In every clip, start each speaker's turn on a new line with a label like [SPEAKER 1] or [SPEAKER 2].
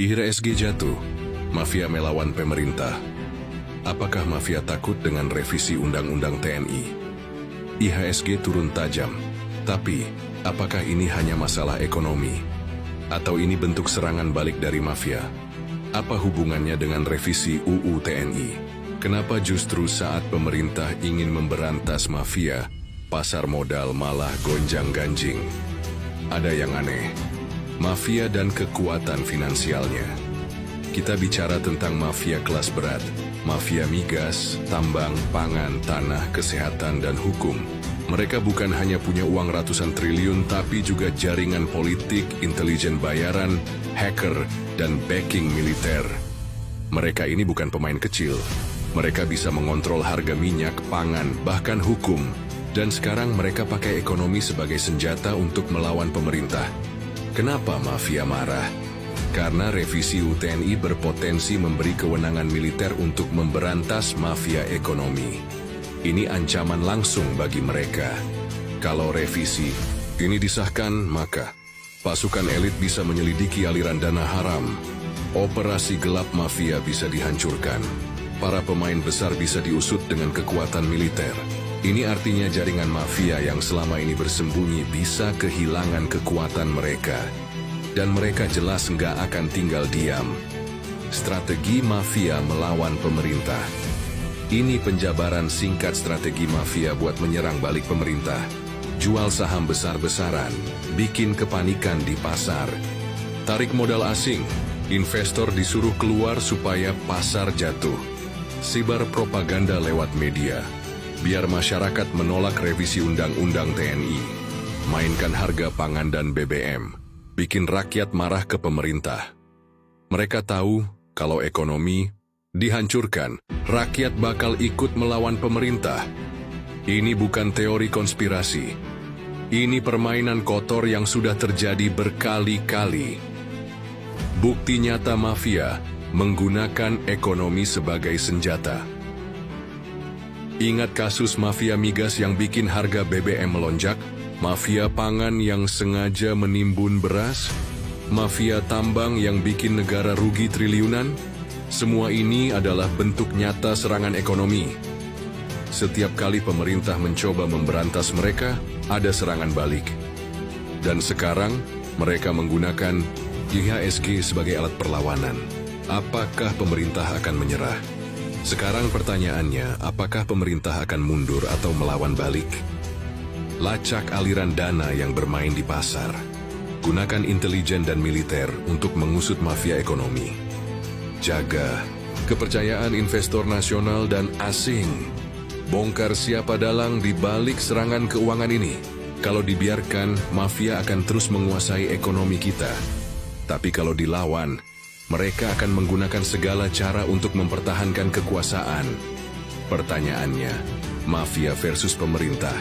[SPEAKER 1] IHSG jatuh, mafia melawan pemerintah. Apakah mafia takut dengan revisi Undang-Undang TNI? IHSG turun tajam, tapi apakah ini hanya masalah ekonomi? Atau ini bentuk serangan balik dari mafia? Apa hubungannya dengan revisi UU TNI? Kenapa justru saat pemerintah ingin memberantas mafia, pasar modal malah gonjang-ganjing? Ada yang aneh. Mafia dan kekuatan finansialnya. Kita bicara tentang mafia kelas berat, mafia migas, tambang, pangan, tanah, kesehatan, dan hukum. Mereka bukan hanya punya uang ratusan triliun, tapi juga jaringan politik, intelijen bayaran, hacker, dan backing militer. Mereka ini bukan pemain kecil. Mereka bisa mengontrol harga minyak, pangan, bahkan hukum. Dan sekarang mereka pakai ekonomi sebagai senjata untuk melawan pemerintah. Kenapa mafia marah? Karena revisi UTNI berpotensi memberi kewenangan militer untuk memberantas mafia ekonomi. Ini ancaman langsung bagi mereka. Kalau revisi ini disahkan, maka pasukan elit bisa menyelidiki aliran dana haram. Operasi gelap mafia bisa dihancurkan. Para pemain besar bisa diusut dengan kekuatan militer. Ini artinya jaringan mafia yang selama ini bersembunyi bisa kehilangan kekuatan mereka. Dan mereka jelas nggak akan tinggal diam. Strategi mafia melawan pemerintah. Ini penjabaran singkat strategi mafia buat menyerang balik pemerintah. Jual saham besar-besaran, bikin kepanikan di pasar. Tarik modal asing, investor disuruh keluar supaya pasar jatuh. Sebar propaganda lewat media. Biar masyarakat menolak revisi Undang-Undang TNI. Mainkan harga pangan dan BBM. Bikin rakyat marah ke pemerintah. Mereka tahu kalau ekonomi dihancurkan, rakyat bakal ikut melawan pemerintah. Ini bukan teori konspirasi. Ini permainan kotor yang sudah terjadi berkali-kali. Bukti nyata mafia menggunakan ekonomi sebagai senjata. Ingat kasus mafia migas yang bikin harga BBM melonjak? Mafia pangan yang sengaja menimbun beras? Mafia tambang yang bikin negara rugi triliunan? Semua ini adalah bentuk nyata serangan ekonomi. Setiap kali pemerintah mencoba memberantas mereka, ada serangan balik. Dan sekarang, mereka menggunakan IHSG sebagai alat perlawanan. Apakah pemerintah akan menyerah? Sekarang pertanyaannya, apakah pemerintah akan mundur atau melawan balik? Lacak aliran dana yang bermain di pasar. Gunakan intelijen dan militer untuk mengusut mafia ekonomi. Jaga kepercayaan investor nasional dan asing. Bongkar siapa dalang di balik serangan keuangan ini. Kalau dibiarkan, mafia akan terus menguasai ekonomi kita. Tapi kalau dilawan, mereka akan menggunakan segala cara untuk mempertahankan kekuasaan. Pertanyaannya, mafia versus pemerintah.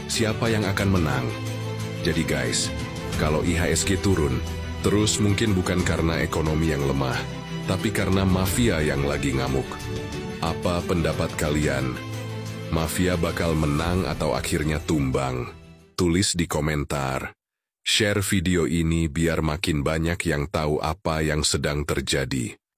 [SPEAKER 1] Siapa yang akan menang? Jadi guys, kalau IHSG turun, terus mungkin bukan karena ekonomi yang lemah, tapi karena mafia yang lagi ngamuk. Apa pendapat kalian? Mafia bakal menang atau akhirnya tumbang? Tulis di komentar. Share video ini biar makin banyak yang tahu apa yang sedang terjadi.